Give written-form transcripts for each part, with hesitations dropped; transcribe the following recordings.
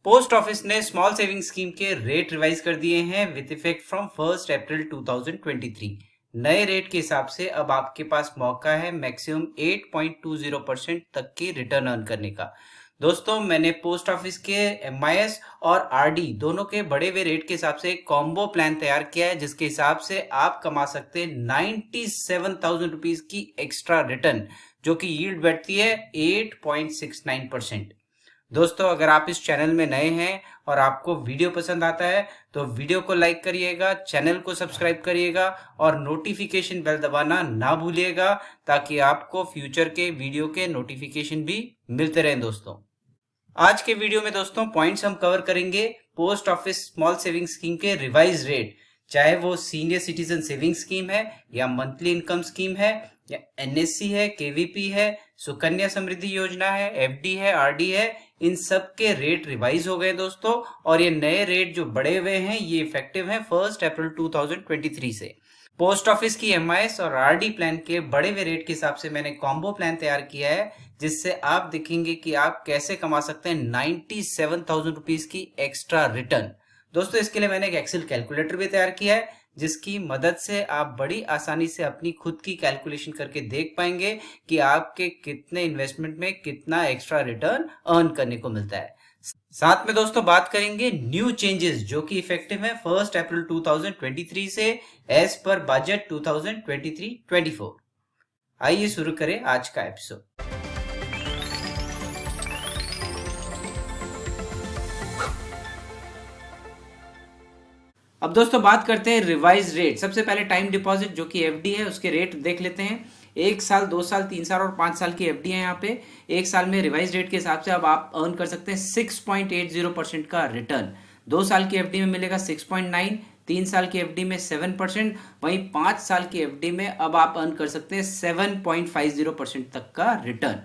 Post office ने small saving scheme के rate revise कर दिए हैं विद इफेक्ट फ्रॉम 1 अप्रैल 2023। नए रेट के हिसाब से अब आपके पास मौका है मैक्सिमम 8.20% तक की रिटर्न अर्न करने का। दोस्तों, मैंने पोस्ट ऑफिस के एमआईएस और आरडी दोनों के बढ़े हुए रेट के हिसाब से एक कॉम्बो प्लान तैयार किया है, जिसके हिसाब से आप कमा सकते हैं 97,000 रुपीज की एक्स्ट्रा रिटर्न, जो कि यील्ड बैठती है 8.69%। दोस्तों, अगर आप इस चैनल में नए हैं और आपको वीडियो पसंद आता है तो वीडियो को लाइक करिएगा, चैनल को सब्सक्राइब करिएगा और नोटिफिकेशन बेल दबाना ना भूलिएगा, ताकि आपको फ्यूचर के वीडियो के नोटिफिकेशन भी मिलते रहें। दोस्तों, आज के वीडियो में दोस्तों पॉइंट्स हम कवर करेंगे post office small saving scheme के रिवाइज रेट, चाहे वो सीनियर सिटीजन सेविंग स्कीम है या मंथली इनकम स्कीम है या एनएससी है, केवीपी है, सुकन्या समृद्धि योजना है, एफडी है, आरडी है। इन सब के रेट रिवाइज हो गए दोस्तों, और ये नए रेट जो बढ़े हुए हैं ये इफेक्टिव हैं 1 अप्रैल 2023 से। पोस्ट ऑफिस की एमआईएस और आरडी प्लान के बढ़े हुए रेट के हिसाब से मैंने कॉम्बो प्लान तैयार किया है, जिससे आप देखेंगे कि आप कैसे कमा सकते हैं 97,000 रुपीज की एक्स्ट्रा रिटर्न। दोस्तों, इसके लिए मैंने एक एक्सेल कैलकुलेटर भी तैयार किया है, जिसकी मदद से आप बड़ी आसानी से अपनी खुद की कैलकुलेशन करके देख पाएंगे कि आपके कितने इन्वेस्टमेंट में कितना एक्स्ट्रा रिटर्न अर्न करने को मिलता है। साथ में दोस्तों बात करेंगे न्यू चेंजेस जो कि इफेक्टिव है 1 अप्रैल 2023 से एज पर बजट 2023-24। आइए शुरू करें आज का एपिसोड। अब दोस्तों बात करते हैं रिवाइज रेट। सबसे पहले टाइम डिपॉजिट जो कि एफडी है उसके रेट देख लेते हैं। 1 साल, 2 साल, 3 साल और 5 साल की एफडी है। यहाँ पे 1 साल में रिवाइज रेट के हिसाब से अब आप अर्न कर सकते हैं 6.80% का रिटर्न। 2 साल की एफडी में मिलेगा 6.9, 3 साल की एफडी में 7%, वहीं 5 साल की एफडी में अब आप अर्न कर सकते हैं 7.50% तक का रिटर्न।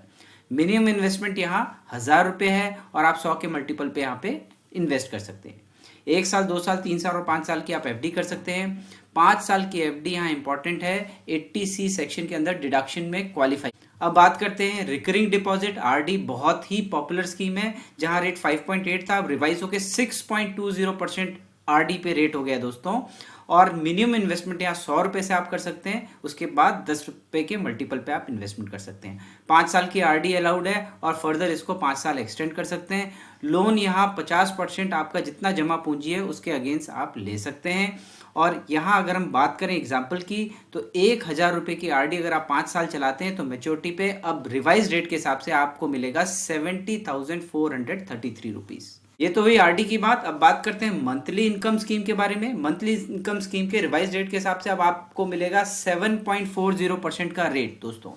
मिनिमम इन्वेस्टमेंट यहाँ 1,000 रुपये है और आप 100 के मल्टीपल पे यहाँ पे इन्वेस्ट कर सकते हैं। 1 साल, 2 साल, 3 साल और 5 साल की आप एफडी कर सकते हैं। 5 साल की एफडी यहाँ इंपॉर्टेंट है, 80C सेक्शन के अंदर डिडक्शन में क्वालिफाई। अब बात करते हैं रिकरिंग डिपॉजिट। आरडी बहुत ही पॉपुलर स्कीम है, जहां रेट 5.8 था, अब रिवाइज होकर 6.20% आरडी पे रेट हो गया दोस्तों। और मिनिमम इन्वेस्टमेंट यहाँ 100 रुपये से आप कर सकते हैं, उसके बाद 10 रुपये के मल्टीपल पे आप इन्वेस्टमेंट कर सकते हैं। 5 साल की आरडी अलाउड है और फर्दर इसको 5 साल एक्सटेंड कर सकते हैं। लोन यहाँ 50% आपका जितना जमा पूंजी है उसके अगेंस्ट आप ले सकते हैं। और यहाँ अगर हम बात करें एग्जाम्पल की, तो 1,000 रुपये की आरडी अगर आप 5 साल चलाते हैं तो मेच्योरिटी पे अब रिवाइज रेट के हिसाब से आपको मिलेगा 70,433 रुपीज़। ये तो हुई आरडी की बात। अब बात करते हैं मंथली इनकम स्कीम के बारे में। मंथली इनकम स्कीम के रिवाइज रेट के हिसाब से अब आपको मिलेगा 7.40% का रेट दोस्तों।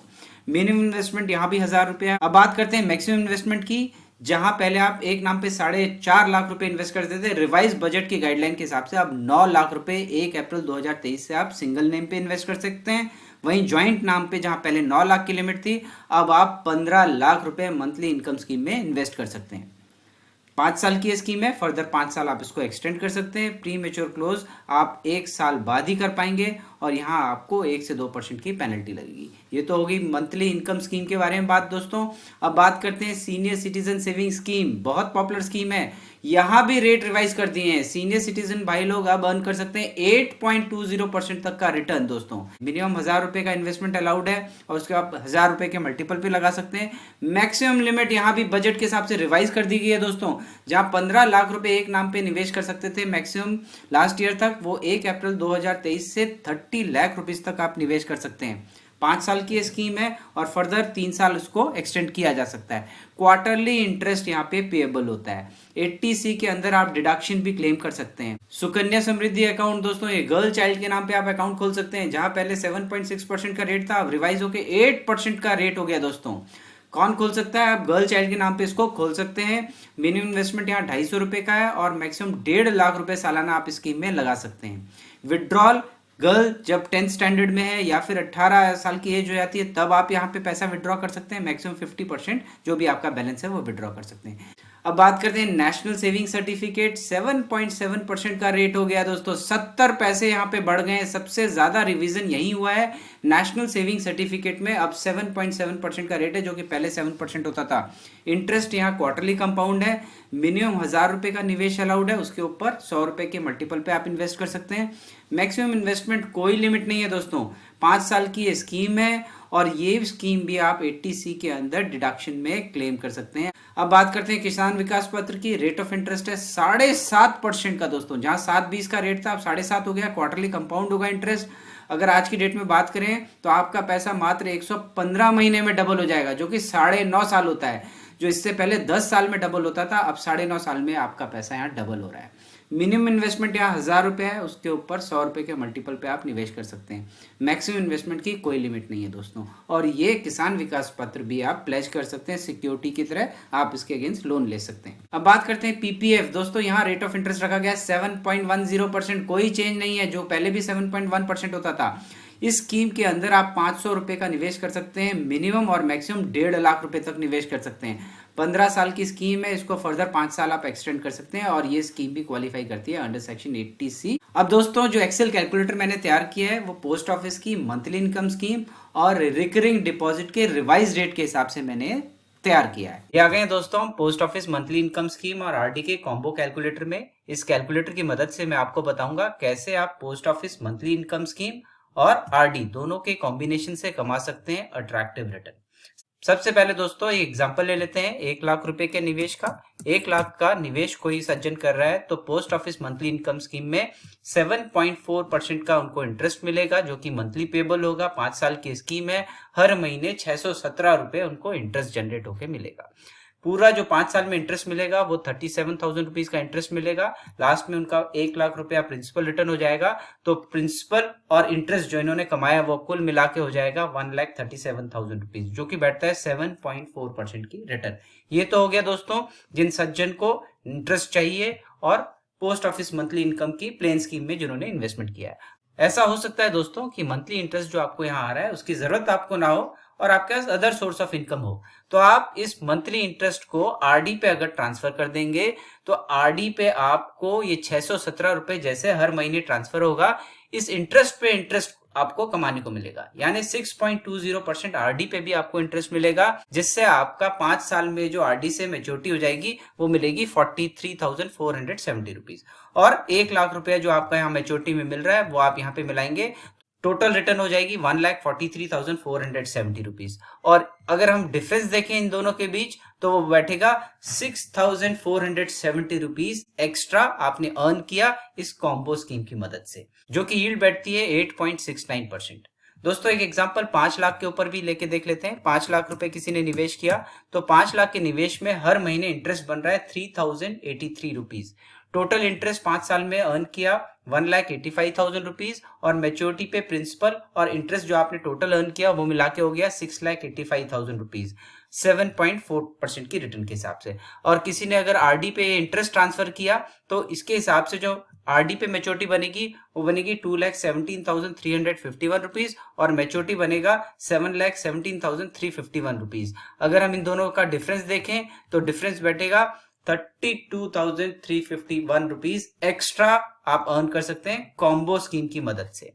मिनिमम इन्वेस्टमेंट यहाँ भी 1,000 रुपये है। अब बात करते हैं मैक्सिमम इन्वेस्टमेंट की, जहां पहले आप एक नाम पे 4.5 लाख रुपए इन्वेस्ट करते थे, रिवाइज बजट की गाइडलाइन के हिसाब से अब 9 लाख रुपए 1 अप्रैल 2023 से आप सिंगल नेम पे इन्वेस्ट कर सकते हैं। वहीं ज्वाइंट नाम पे जहां पहले 9 लाख की लिमिट थी, अब आप 15 लाख रुपए मंथली इनकम स्कीम में इन्वेस्ट कर सकते हैं। 5 साल की स्कीम है, फर्दर 5 साल आप इसको एक्सटेंड कर सकते हैं। प्री मेच्योर क्लोज आप 1 साल बाद ही कर पाएंगे और यहाँ आपको 1 से 2% की पेनल्टी लगेगी। ये तो होगी मंथली इनकम स्कीम के बारे में बात दोस्तों। अब बात करते हैं सीनियर सिटीजन सेविंग स्कीम। बहुत पॉपुलर स्कीम है, यहाँ भी रेट रिवाइज कर दिए हैं। सीनियर सिटीजन भाई लोग अब अर्न कर सकते हैं 8.20% तक का रिटर्न दोस्तों। मिनिमम 1,000 रुपये का इन्वेस्टमेंट अलाउड है और उसके आप 1,000 रुपये के मल्टीपल पे लगा सकते हैं। मैक्सिमम लिमिट यहाँ भी बजट के हिसाब से रिवाइज कर दी गई है दोस्तों। जहाँ 15 लाख रुपए एक नाम पे निवेश कर सकते थे मैक्सिमम लास्ट ईयर तक, वो 1 अप्रैल 2023 से 30 लाख रुपीज तक आप निवेश कर सकते हैं। 5 साल की स्कीम है और फर्दर 3 साल उसको एक्सटेंड किया जा सकता है। क्वार्टरली इंटरेस्ट यहाँ पे पेएबल होता है। 80C के अंदर आप डिडक्शन भी क्लेम कर सकते हैं। सुकन्या समृद्धि अकाउंट दोस्तों, ये गर्ल चाइल्ड के नाम पे आप अकाउंट खोल सकते हैं। जहां पहले 7.6% का रेट था, अब रिवाइज होकर 8% का रेट हो गया दोस्तों। कौन खोल सकता है? आप गर्ल चाइल्ड के नाम पे इसको खोल सकते हैं। मिनिमम इन्वेस्टमेंट यहाँ 250 रुपये का है और मैक्सिमम 1.5 लाख रुपए सालाना आप स्कीम में लगा सकते हैं। विड्रॉल गर्ल जब 10th स्टैंडर्ड में है या फिर 18 साल की एज हो जाती है, तब आप यहाँ पे पैसा विड्रॉ कर सकते हैं। मैक्सिमम 50% जो भी आपका बैलेंस है वो विड्रॉ कर सकते हैं। अब बात करते हैं नेशनल सेविंग सर्टिफिकेट, 7.7% का रेट हो गया दोस्तों, 70 पैसे यहाँ पे बढ़ गए हैं। सबसे ज्यादा रिवीजन यही हुआ है नेशनल सेविंग सर्टिफिकेट में। अब 7.7% का रेट है, जो कि पहले 7% होता था। इंटरेस्ट यहाँ क्वार्टरली कंपाउंड है। मिनिमम 1000 रुपए का निवेश अलाउड है, उसके ऊपर 100 रुपए के मल्टीपल पे आप इन्वेस्ट कर सकते हैं। मैक्सिमम इन्वेस्टमेंट कोई लिमिट नहीं है दोस्तों, 5 साल की ये स्कीम है, और ये स्कीम भी आप 80C के अंदर डिडक्शन में क्लेम कर सकते हैं। अब बात करते हैं किसान विकास पत्र की। रेट ऑफ इंटरेस्ट है 7.5% का दोस्तों, जहां 7.20 का रेट था अब 7.5 हो गया। क्वार्टरली कंपाउंड होगा इंटरेस्ट। अगर आज की डेट में बात करें तो आपका पैसा मात्र 115 महीने में डबल हो जाएगा, जो कि 9.5 साल होता है। जो इससे पहले 10 साल में डबल होता था, अब 9.5 साल में आपका पैसा यहाँ डबल हो रहा है। मिनिमम इन्वेस्टमेंट यहाँ 1000 रुपये है, उसके ऊपर 100 रुपये के मल्टीपल पे आप निवेश कर सकते हैं। मैक्सिमम इन्वेस्टमेंट की कोई लिमिट नहीं है दोस्तों। और ये किसान विकास पत्र भी आप प्लेज कर सकते हैं, सिक्योरिटी की तरह आप इसके अगेंस्ट लोन ले सकते हैं। अब बात करते हैं पीपीएफ दोस्तों, यहाँ रेट ऑफ इंटरेस्ट रखा गया 7.10%, कोई चेंज नहीं है, जो पहले भी 7.1% होता था। इस स्कीम के अंदर आप 500 रुपए का निवेश कर सकते हैं मिनिमम, और मैक्सिमम 1.5 लाख रुपए तक निवेश कर सकते हैं। 15 साल की स्कीम है, इसको फर्दर 5 साल आप एक्सटेंड कर सकते हैं, और ये स्कीम भी क्वालिफाई करती है अंडर सेक्शन 80C। अब दोस्तों जो एक्सेल कैलकुलेटर मैंने तैयार किया है वो पोस्ट ऑफिस की मंथली इनकम स्कीम और रिकरिंग डिपॉजिट के रिवाइज रेट के हिसाब से मैंने तैयार किया है। ये आ गए हैं दोस्तों हम post office monthly income scheme और आरडी के कॉम्बो कैलकुलेटर में। इस कैलकुलेटर की मदद से मैं आपको बताऊंगा कैसे आप post office monthly income scheme और आरडी दोनों के कॉम्बिनेशन से कमा सकते हैं अट्रैक्टिव रिटर्न। सबसे पहले दोस्तों एक एग्जांपल ले लेते हैं 1 लाख रुपए के निवेश का। 1 लाख का निवेश कोई सज्जन कर रहा है तो post office monthly income scheme में 7.4% का उनको इंटरेस्ट मिलेगा, जो कि मंथली पेबल होगा। 5 साल की स्कीम है, हर महीने 617 रुपए उनको इंटरेस्ट जनरेट होकर मिलेगा। पूरा जो 5 साल में इंटरेस्ट मिलेगा वो 37,000 रुपीज का इंटरेस्ट मिलेगा। लास्ट में उनका 1 लाख रुपया प्रिंसिपल रिटर्न हो जाएगा। तो प्रिंसिपल और इंटरेस्ट जो इन्होंने कमाया वो कुल मिला के हो जाएगा 1,37,000 रुपीज, जो कि बैठता है 7.4% की रिटर्न। ये तो हो गया दोस्तों जिन सज्जन को इंटरेस्ट चाहिए और पोस्ट ऑफिस मंथली इनकम की प्लेन स्कीम में जिन्होंने इन्वेस्टमेंट किया है। ऐसा हो सकता है दोस्तों कि मंथली इंटरेस्ट जो आपको यहाँ आ रहा है उसकी जरूरत आपको ना हो और आपके पास अदर सोर्स ऑफ इनकम हो, तो आप इस मंथली इंटरेस्ट को आरडी पे अगर ट्रांसफर कर देंगे तो आरडी पे आपको ये 617 रुपए जैसे हर महीने ट्रांसफर होगा, इस इंटरेस्ट पे इंटरेस्ट आपको कमाने को मिलेगा। यानी 6.20% आरडी पे भी आपको इंटरेस्ट मिलेगा, जिससे आपका 5 साल में जो आरडी से मैच्योरिटी हो जाएगी वो मिलेगी 43,470 रुपीज। और 1 लाख रुपया जो आपका यहाँ मैच्योरिटी में मिल रहा है वो आप यहाँ पे मिलाएंगे, टोटल रिटर्न हो जाएगी 1,43,470 रुपीज। और अगर हम डिफरेंस देखें इन दोनों के बीच तो वो बैठेगा 6,470 रुपीज एक्स्ट्रा आपने अर्न किया इस कॉम्बो स्कीम की मदद से, जो कि यील्ड बैठती है 8.69%। दोस्तों एक एग्जांपल 5 लाख के ऊपर भी लेके देख लेते हैं। 5 लाख रुपए किसी ने निवेश किया तो 5 लाख के निवेश में हर महीने इंटरेस्ट बन रहा है 3,083 रुपीज। टोटल इंटरेस्ट 5 साल में अर्न किया 1,85,000 रुपीज, और मैच्योरिटी पे प्रिंसिपल और इंटरेस्ट जो आपने टोटल अर्न किया वो मिला के हो गया 6,85,000 रुपीज 7.4% की रिटर्न के हिसाब से। और किसी ने अगर आरडी पे इंटरेस्ट ट्रांसफर किया तो इसके हिसाब से जो आरडी पे मैच्योरिटी बनेगी वो बनेगी 2,17,351 रुपीज, और मैच्योरिटी बनेगा 7,17,351 रुपीज। अगर हम इन दोनों का डिफरेंस देखें तो डिफरेंस बैठेगा 32,351 रुपीज एक्स्ट्रा आप अर्न कर सकते हैं कॉम्बो स्कीम की मदद से।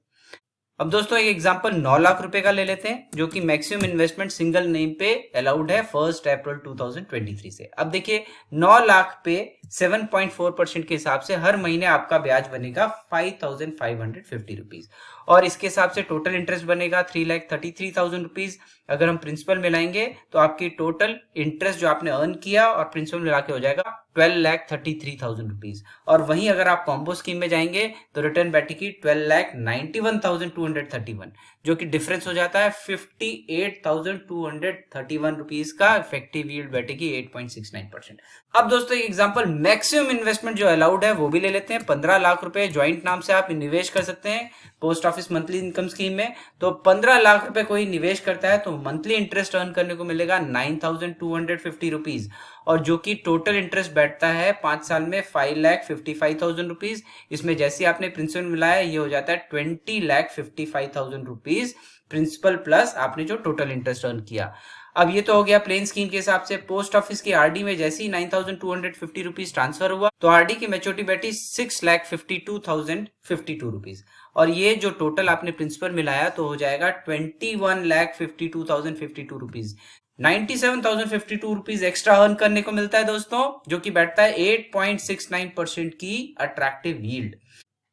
अब दोस्तों एक एग्जांपल 9 लाख रुपए का ले लेते हैं, जो कि मैक्सिमम इन्वेस्टमेंट सिंगल नेम पे अलाउड है 1 अप्रैल 2023 से। अब देखिए 9 लाख पे 7.4% के हिसाब से हर महीने आपका ब्याज बनेगा 5,550 रुपीज, और इसके हिसाब से टोटल इंटरेस्ट बनेगा 3,33,000 रुपीज। अगर हम प्रिंसिपल मिलाएंगे तो आपकी टोटल इंटरेस्ट जो आपने अर्न किया और प्रिंसिपल मिला के हो जाएगा 12,33,000 रुपीज। और वहीं अगर आप कॉम्बो स्कीम में जाएंगे तो रिटर्न बैठेगी 12,91,231, जो कि डिफरेंस हो जाता है 58,231 रुपीज का इफेक्टिव यील्ड बैठेगी 8.69%। अब दोस्तों एक एग्जांपल मैक्सिमम इन्वेस्टमेंट जो अलाउड है वो भी ले लेते हैं। 15 लाख रुपए ज्वाइंट नाम से आप निवेश कर सकते हैं post office monthly income scheme में। तो 15 लाख रुपए कोई निवेश करता है तो मंथली इंटरेस्ट अर्न करने को मिलेगा 9,250 रुपीज, और जो कि टोटल इंटरेस्ट बैठता है 5 साल में 5,55,000 रुपीज। इसमें जैसे आपने प्रिंसिपल मिलाया ये हो जाता है 20,55,000 रुपीज प्रिंसिपल प्लस आपने जो टोटल इंटरेस्ट अर्न किया। अब ये तो हो गया प्लेन स्कीम के हिसाब से। पोस्ट ऑफिस की आरडी में जैसे ही 9,250 रुपीज ट्रांसफर हुआ तो आरडी की मैच्योरिटी बैठी 6,52,052 रुपीज, और ये जो टोटल आपने प्रिंसिपल मिलाया तो हो जाएगा 21,52,052 रुपीज। 97,052 रुपीज एक्स्ट्रा अर्न करने को मिलता है दोस्तों, जो कि बैठता है 8.69% की अट्रैक्टिव यील्ड।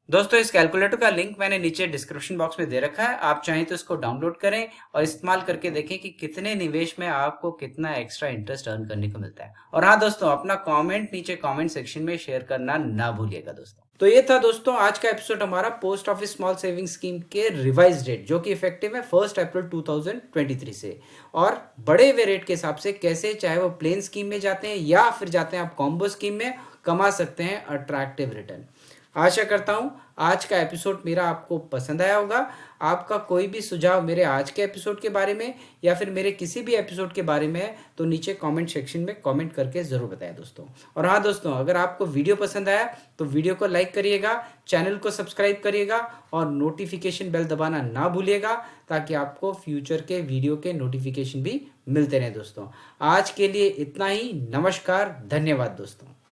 दोस्तों इस कैलकुलेटर का लिंक मैंने नीचे डिस्क्रिप्शन बॉक्स में दे रखा है, आप चाहें तो इसको डाउनलोड करें और इस्तेमाल करके देखें कि कितने निवेश में आपको कितना एक्स्ट्रा इंटरेस्ट अर्न करने को मिलता है। और हाँ दोस्तों, अपना कमेंट नीचे कमेंट सेक्शन में शेयर करना ना भूलिएगा दोस्तों। तो ये था दोस्तों आज का एपिसोड हमारा post office small saving scheme के रिवाइज रेट, जो कि इफेक्टिव है 1 अप्रैल 2023 से, और बढ़े हुए रेट के हिसाब से कैसे, चाहे वो प्लेन स्कीम में जाते हैं या फिर जाते हैं आप कॉम्बो स्कीम में, कमा सकते हैं अट्रैक्टिव रिटर्न। आशा करता हूं आज का एपिसोड मेरा आपको पसंद आया होगा। आपका कोई भी सुझाव मेरे आज के एपिसोड के बारे में या फिर मेरे किसी भी एपिसोड के बारे में है तो नीचे कमेंट सेक्शन में कमेंट करके ज़रूर बताएं दोस्तों। और हाँ दोस्तों, अगर आपको वीडियो पसंद आया तो वीडियो को लाइक करिएगा, चैनल को सब्सक्राइब करिएगा और नोटिफिकेशन बेल दबाना ना भूलिएगा, ताकि आपको फ्यूचर के वीडियो के नोटिफिकेशन भी मिलते रहें दोस्तों। आज के लिए इतना ही। नमस्कार, धन्यवाद दोस्तों।